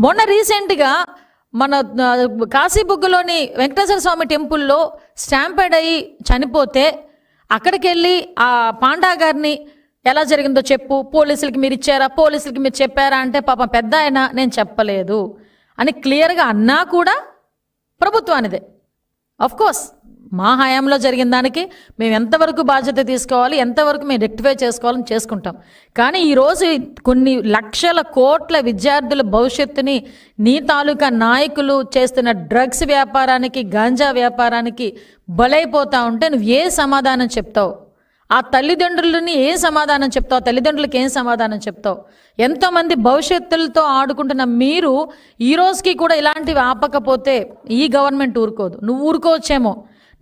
మొన్న రీసెంట్గా మన కాశీబుగ్గలోని వెంకటేశ్వర స్వామి టెంపుల్లో స్టాంపేడ్ అయ్యి చనిపోతే అక్కడికి వెళ్ళి ఆ పాండా గారిని ఎలా జరిగిందో చెప్పు, పోలీసులకి మీరు ఇచ్చారా, పోలీసులకి మీరు చెప్పారా అంటే పాపం పెద్ద ఆయన నేను చెప్పలేదు అని క్లియర్గా అన్నా కూడా ప్రభుత్వానిదే. కోర్స్ మా హయాంలో జరిగిన దానికి మేము ఎంతవరకు బాధ్యత తీసుకోవాలి, ఎంతవరకు మేము రెక్టిఫై చేసుకోవాలని చేసుకుంటాం. కానీ ఈరోజు కొన్ని లక్షల కోట్ల విద్యార్థుల భవిష్యత్తుని నీ తాలూకా నాయకులు చేస్తున్న డ్రగ్స్ వ్యాపారానికి, గాంజా వ్యాపారానికి బలైపోతా ఉంటే నువ్వు ఏ సమాధానం చెప్తావు? ఆ తల్లిదండ్రులని ఏం సమాధానం చెప్తావు? తల్లిదండ్రులకి ఏం సమాధానం చెప్తావు? ఎంతోమంది భవిష్యత్తులతో ఆడుకుంటున్న మీరు ఈ రోజుకి కూడా ఇలాంటివి ఆపకపోతే ఈ గవర్నమెంట్ ఊరుకోదు. నువ్వు ఊరుకోవచ్చేమో,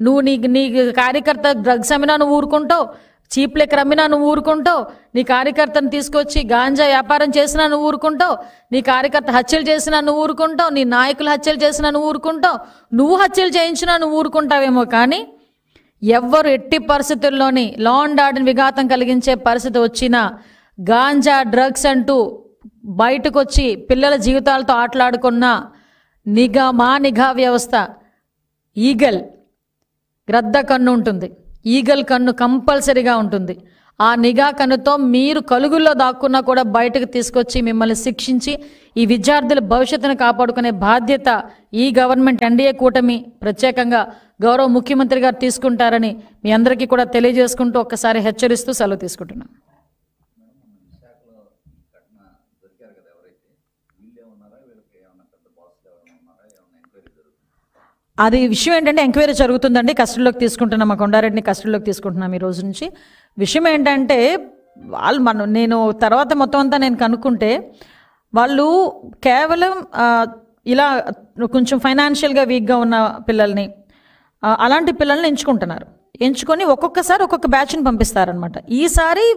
నువ్వు నీ కార్యకర్త డ్రగ్స్ అమ్మినా నువ్వు ఊరుకుంటావు, చీప్ లెక్కర్ అమ్మినా నువ్వు ఊరుకుంటావు, నీ కార్యకర్తను తీసుకొచ్చి గాంజా వ్యాపారం చేసినా నువ్వు ఊరుకుంటావు, నీ కార్యకర్త హత్యలు చేసినా నువ్వు ఊరుకుంటావు, నీ నాయకులు హత్యలు చేసినా నువ్వు ఊరుకుంటావు, నువ్వు హత్యలు చేయించినా నువ్వు ఊరుకుంటావేమో. కానీ ఎవ్వరు ఎట్టి పరిస్థితుల్లోని లా అండ్ ఆర్డర్ విఘాతం కలిగించే పరిస్థితి వచ్చినా గాంజా డ్రగ్స్ అంటూ బయటకు వచ్చి పిల్లల జీవితాలతో ఆటలాడుకున్న నిఘా వ్యవస్థ ఈగల్ గ్రద్ద కన్ను ఉంటుంది, ఈగల్ కన్ను కంపల్సరీగా ఉంటుంది. ఆ నిఘా కన్నుతో మీరు కలుగుల్లో దాక్కున్నా కూడా బయటకు తీసుకొచ్చి మిమ్మల్ని శిక్షించి ఈ విద్యార్థుల భవిష్యత్తును కాపాడుకునే బాధ్యత ఈ గవర్నమెంట్ ఎన్డీఏ కూటమి ప్రత్యేకంగా గౌరవ ముఖ్యమంత్రి గారు తీసుకుంటారని మీ అందరికీ కూడా తెలియజేసుకుంటూ ఒక్కసారి హెచ్చరిస్తూ సెలవు తీసుకుంటున్నాను. అది విషయం ఏంటంటే ఎంక్వైరీ జరుగుతుందండి, కస్టడీలోకి తీసుకుంటున్నాం, మా కొండారెడ్డిని కస్టడీలోకి తీసుకుంటున్నాం ఈ రోజు నుంచి. విషయం ఏంటంటే నేను తర్వాత మొత్తం అంతా నేను కనుక్కుంటే వాళ్ళు కేవలం ఇలా కొంచెం ఫైనాన్షియల్గా వీక్గా ఉన్న పిల్లల్ని, అలాంటి పిల్లల్ని ఎంచుకొని ఒక్కొక్కసారి ఒక్కొక్క బ్యాచ్ని పంపిస్తారనమాట. ఈసారి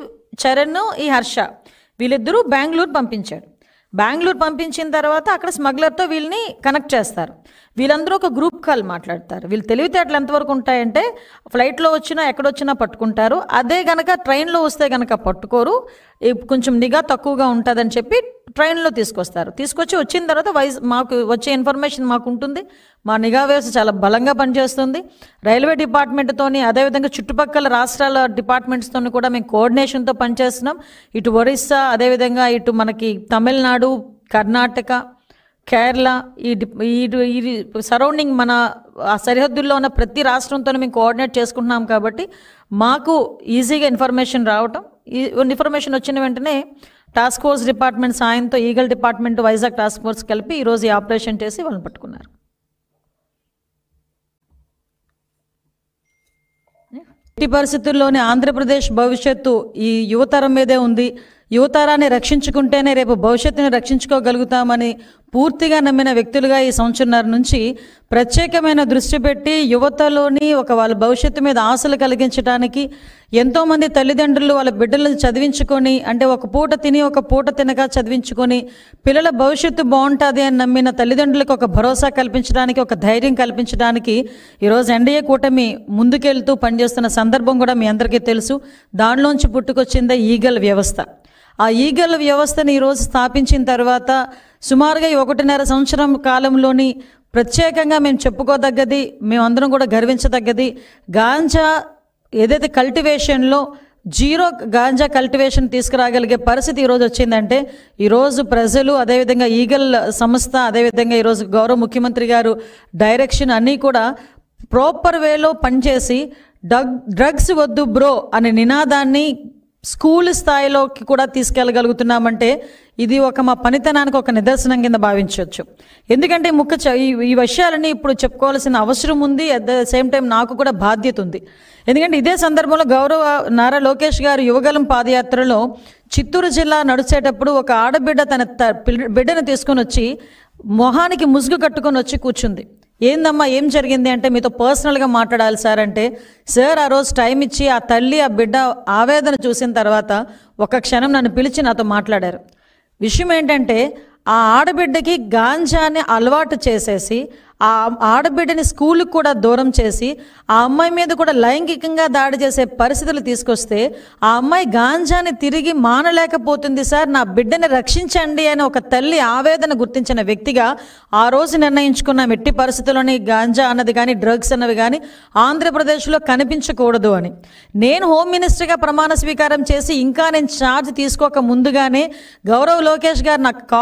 చరణ్, ఈ హర్ష వీళ్ళిద్దరూ బెంగళూరు పంపించాడు. బెంగళూరు పంపించిన తర్వాత అక్కడ స్మగ్లర్తో వీళ్ళని కనెక్ట్ చేస్తారు. వీళ్ళందరూ ఒక గ్రూప్ కాల్ మాట్లాడతారు. వీళ్ళు తెలివితేటలు ఎంతవరకు ఉంటాయంటే ఫ్లైట్లో వచ్చినా ఎక్కడొచ్చినా పట్టుకుంటారు, అదే గనక ట్రైన్లో వస్తే గనక పట్టుకోరు, కొంచెం నిఘా తక్కువగా ఉంటుందని చెప్పి ట్రైన్లో తీసుకొచ్చి వచ్చిన తర్వాత మాకు వచ్చే ఇన్ఫర్మేషన్ మాకు ఉంటుంది. మా నిఘా వ్యవస్థ చాలా బలంగా పనిచేస్తుంది. రైల్వే డిపార్ట్మెంట్తోని, అదేవిధంగా చుట్టుపక్కల రాష్ట్రాల డిపార్ట్మెంట్స్తో కూడా మేము కోఆర్డినేషన్తో పనిచేస్తున్నాం. ఇటు ఒరిస్సా, అదేవిధంగా ఇటు మనకి తమిళనాడు, కర్ణాటక, కేరళ, ఈ సరౌండింగ్ మన ఆ సరిహద్దుల్లో ఉన్న ప్రతి రాష్ట్రంతో మేము కోఆర్డినేట్ చేసుకుంటున్నాం. కాబట్టి మాకు ఈజీగా ఇన్ఫర్మేషన్ రావటం, ఈ ఇన్ఫర్మేషన్ వచ్చిన వెంటనే టాస్క్ ఫోర్స్ డిపార్ట్మెంట్ సాయంతో eagle department, Vizag task force కలిపి ఈరోజు ఈ ఆపరేషన్ చేసి వాళ్ళని పట్టుకున్నారు. ఎట్టి పరిస్థితుల్లోనే ఆంధ్రప్రదేశ్ భవిష్యత్తు ఈ యువతరం మీదే ఉంది. యువతరాన్ని రక్షించుకుంటేనే రేపు భవిష్యత్తుని రక్షించుకోగలుగుతామని పూర్తిగా నమ్మిన వ్యక్తులుగా ఈ సంవత్సరంన్నర నుంచి ప్రత్యేకమైన దృష్టి పెట్టి యువతలోని వాళ్ళ భవిష్యత్తు మీద ఆశలు కలిగించడానికి ఎంతోమంది తల్లిదండ్రులు వాళ్ళ బిడ్డలను చదివించుకొని, అంటే ఒక పూట తిని ఒక పూట తినక చదివించుకొని పిల్లల భవిష్యత్తు బాగుంటుంది అని నమ్మిన తల్లిదండ్రులకు ఒక భరోసా కల్పించడానికి, ఒక ధైర్యం కల్పించడానికి ఈరోజు ఎన్డీఏ కూటమి ముందుకెళ్తూ పనిచేస్తున్న సందర్భం కూడా మీ అందరికీ తెలుసు. దానిలోంచి పుట్టుకొచ్చిందే ఈగల్ వ్యవస్థ. ఆ ఈగల్ వ్యవస్థను ఈరోజు స్థాపించిన తర్వాత సుమారుగా 1.5 సంవత్సరం కాలంలోని ప్రత్యేకంగా మేము చెప్పుకోదగ్గది, మేమందరం కూడా గర్వించదగ్గది, గాంజా ఏదైతే కల్టివేషన్లో జీరో గాంజా కల్టివేషన్ తీసుకురాగలిగే పరిస్థితి ఈరోజు వచ్చిందంటే ఈరోజు ప్రజలు, అదేవిధంగా ఈగల్ సంస్థ, అదేవిధంగా ఈరోజు గౌరవ ముఖ్యమంత్రి గారు డైరెక్షన్ అన్నీ కూడా ప్రాపర్ వేలో పనిచేసి డ్రగ్స్ వద్దు బ్రో అనే నినాదాన్ని స్కూల్ స్థాయిలోకి కూడా తీసుకెళ్ళగలుగుతున్నామంటే ఇది మా పనితనానికి ఒక నిదర్శనం కింద భావించవచ్చు. ఎందుకంటే ఈ విషయాలని ఇప్పుడు చెప్పుకోవాల్సిన అవసరం ఉంది. అట్ ద సేమ్ టైం నాకు కూడా బాధ్యత ఉంది. ఎందుకంటే ఇదే సందర్భంలో గౌరవ నారా లోకేష్ గారు యువగలం పాదయాత్రలో చిత్తూరు జిల్లా నడిచేటప్పుడు ఒక ఆడబిడ్డ తన బిడ్డను తీసుకొని వచ్చి మొహానికి ముసుగు కట్టుకొని వచ్చి కూర్చుంది. ఏందమ్మా ఏం జరిగింది అంటే మీతో పర్సనల్గా మాట్లాడాలి సార్ అంటే, సార్ ఆ రోజు టైం ఇచ్చి ఆ తల్లి ఆ బిడ్డ ఆవేదన చూసిన తర్వాత ఒక క్షణం నన్ను పిలిచి నాతో మాట్లాడారు. విషయం ఏంటంటే ఆ ఆడబిడ్డకి గాంజాని అలవాటు చేసేసి ఆ ఆడబిడ్డని స్కూల్కి కూడా దూరం చేసి ఆ అమ్మాయి మీద కూడా లైంగికంగా దాడి చేసే పరిస్థితులు తీసుకొస్తే ఆ అమ్మాయి గాంజాని తిరిగి మానలేకపోతుంది సార్, నా బిడ్డని రక్షించండి అని ఒక తల్లి ఆవేదన గుర్తించిన వ్యక్తిగా ఆ రోజు నిర్ణయించుకున్నాం, ఎట్టి పరిస్థితుల్లోని గాంజా అన్నది కానీ డ్రగ్స్ అన్నవి కానీ ఆంధ్రప్రదేశ్లో కనిపించకూడదు అని. నేను హోమ్ మినిస్టర్గా ప్రమాణ స్వీకారం చేసి ఇంకా నేను ఛార్జ్ తీసుకోక ముందుగానే గౌరవ్ లోకేష్ గారు నాకు